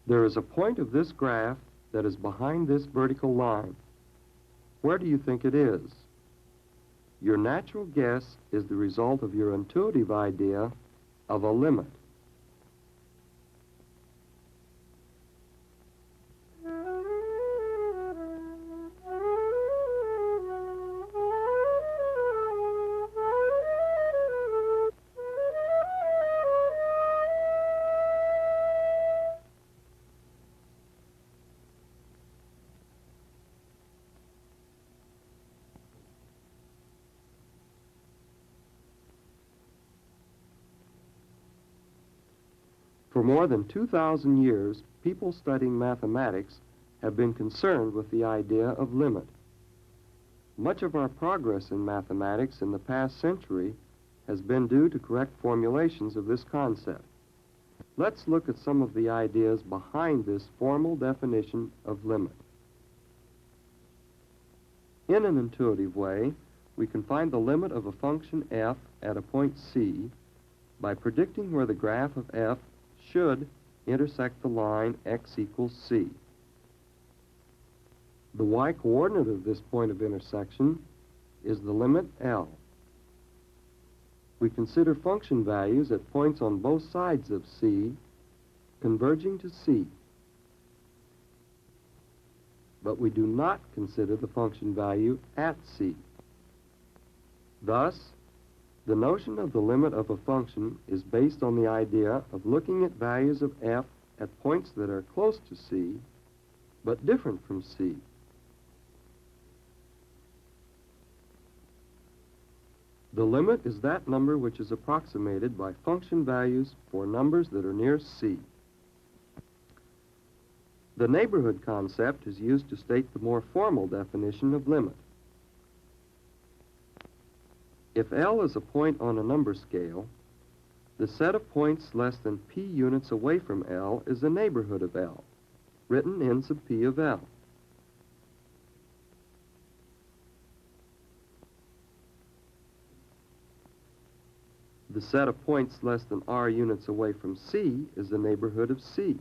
There is a point of this graph that is behind this vertical line. Where do you think it is? Your natural guess is the result of your intuitive idea of a limit. For more than 2,000 years, people studying mathematics have been concerned with the idea of limit. Much of our progress in mathematics in the past century has been due to correct formulations of this concept. Let's look at some of the ideas behind this formal definition of limit. In an intuitive way, we can find the limit of a function f at a point C by predicting where the graph of f should intersect the line x equals c. The y-coordinate of this point of intersection is the limit L. We consider function values at points on both sides of C converging to C. But we do not consider the function value at C. Thus, the notion of the limit of a function is based on the idea of looking at values of f at points that are close to C, but different from C. The limit is that number which is approximated by function values for numbers that are near C. The neighborhood concept is used to state the more formal definition of limit. If L is a point on a number scale, the set of points less than p units away from L is the neighborhood of L, written n sub p of L. The set of points less than r units away from C is the neighborhood of C.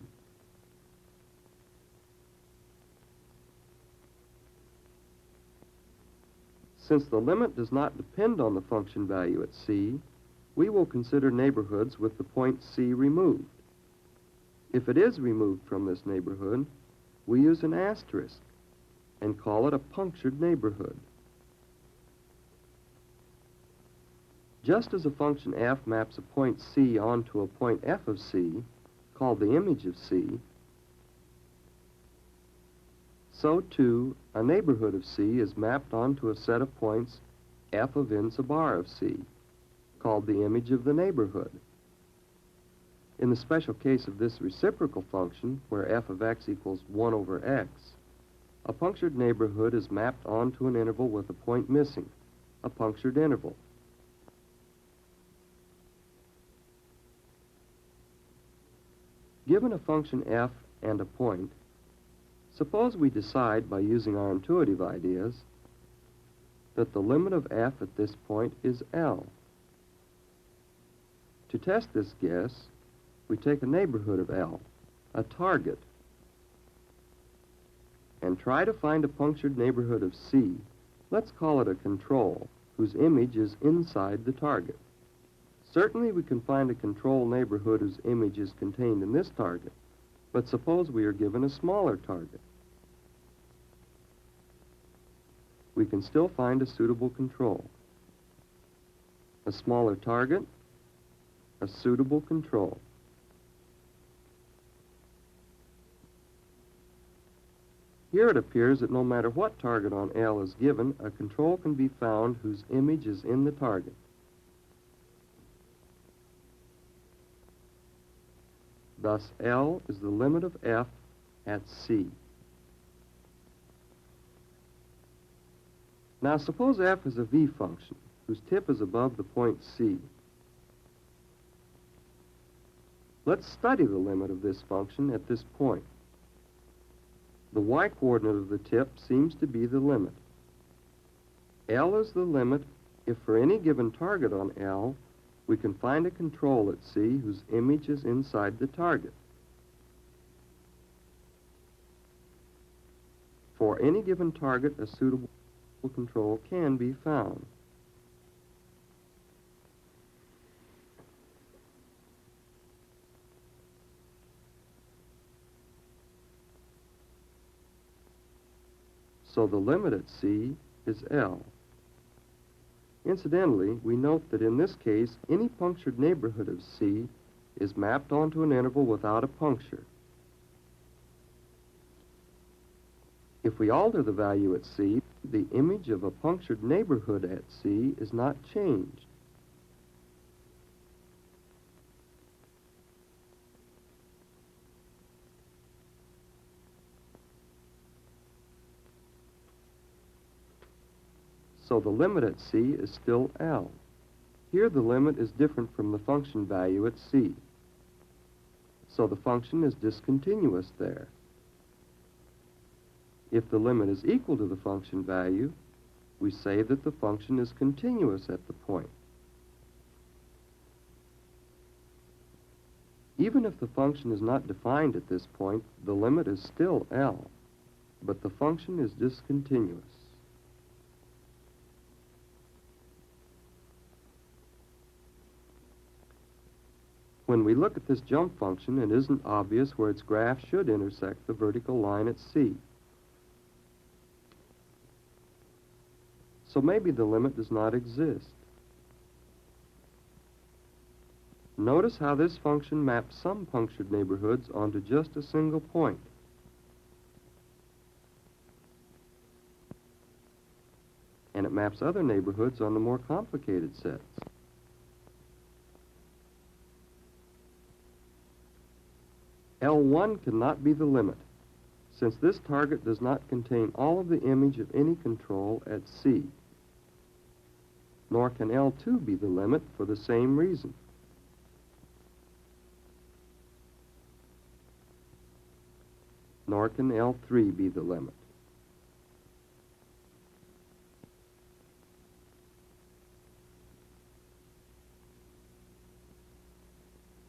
Since the limit does not depend on the function value at C, we will consider neighborhoods with the point C removed. If it is removed from this neighborhood, we use an asterisk and call it a punctured neighborhood. Just as a function f maps a point C onto a point f of C, called the image of C, so too a neighborhood of C is mapped onto a set of points f of n sub r of C, called the image of the neighborhood. In the special case of this reciprocal function, where f of x equals 1 over x, a punctured neighborhood is mapped onto an interval with a point missing, a punctured interval. Given a function f and a point, suppose we decide, by using our intuitive ideas, that the limit of f at this point is L. To test this guess, we take a neighborhood of L, a target, and try to find a punctured neighborhood of C. Let's call it a control, whose image is inside the target. Certainly we can find a control neighborhood whose image is contained in this target, but suppose we are given a smaller target. We can still find a suitable control. A smaller target, a suitable control. Here it appears that no matter what target on L is given, a control can be found whose image is in the target. Thus, L is the limit of f at C. Now, suppose f is a v function, whose tip is above the point C. Let's study the limit of this function at this point. The y-coordinate of the tip seems to be the limit. L is the limit if for any given target on L, we can find a control at C whose image is inside the target. For any given target, a suitable control can be found. So the limit at C is L. Incidentally, we note that in this case, any punctured neighborhood of C is mapped onto an interval without a puncture. If we alter the value at C, the image of a punctured neighborhood at C is not changed. So the limit at C is still L. Here the limit is different from the function value at C. So the function is discontinuous there. If the limit is equal to the function value, we say that the function is continuous at the point. Even if the function is not defined at this point, the limit is still L, but the function is discontinuous. When we look at this jump function, it isn't obvious where its graph should intersect the vertical line at C. So maybe the limit does not exist. Notice how this function maps some punctured neighborhoods onto just a single point. And it maps other neighborhoods onto more complicated sets. L1 cannot be the limit, since this target does not contain all of the image of any control at C. Nor can L2 be the limit for the same reason. Nor can L3 be the limit.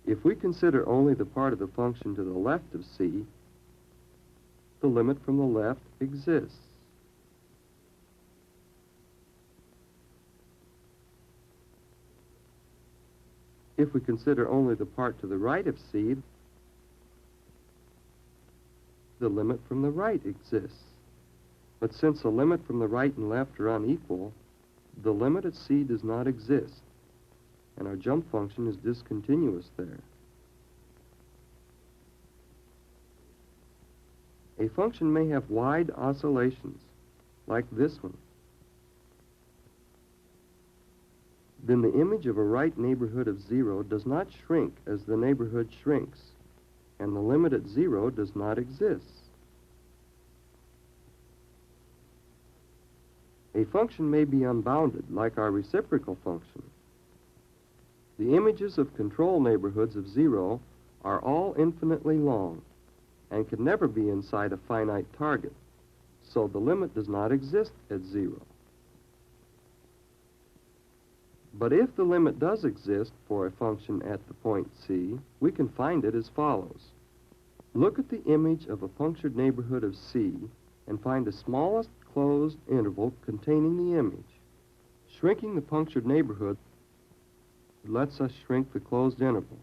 If we consider only the part of the function to the left of C, the limit from the left exists. If we consider only the part to the right of C, the limit from the right exists. But since the limit from the right and left are unequal, the limit at C does not exist, and our jump function is discontinuous there. A function may have wide oscillations, like this one. Then the image of a right neighborhood of 0 does not shrink as the neighborhood shrinks, and the limit at 0 does not exist. A function may be unbounded, like our reciprocal function. The images of control neighborhoods of 0 are all infinitely long and can never be inside a finite target, so the limit does not exist at 0. But if the limit does exist for a function at the point C, we can find it as follows. Look at the image of a punctured neighborhood of C and find the smallest closed interval containing the image. Shrinking the punctured neighborhood lets us shrink the closed interval.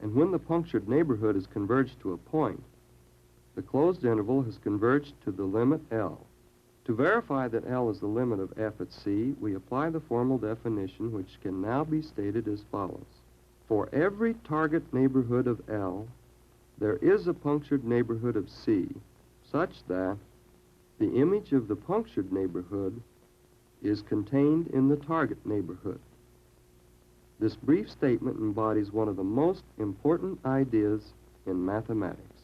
And when the punctured neighborhood is converged to a point, the closed interval has converged to the limit L. To verify that L is the limit of f at C, we apply the formal definition, which can now be stated as follows. For every target neighborhood of L, there is a punctured neighborhood of C, such that the image of the punctured neighborhood is contained in the target neighborhood. This brief statement embodies one of the most important ideas in mathematics.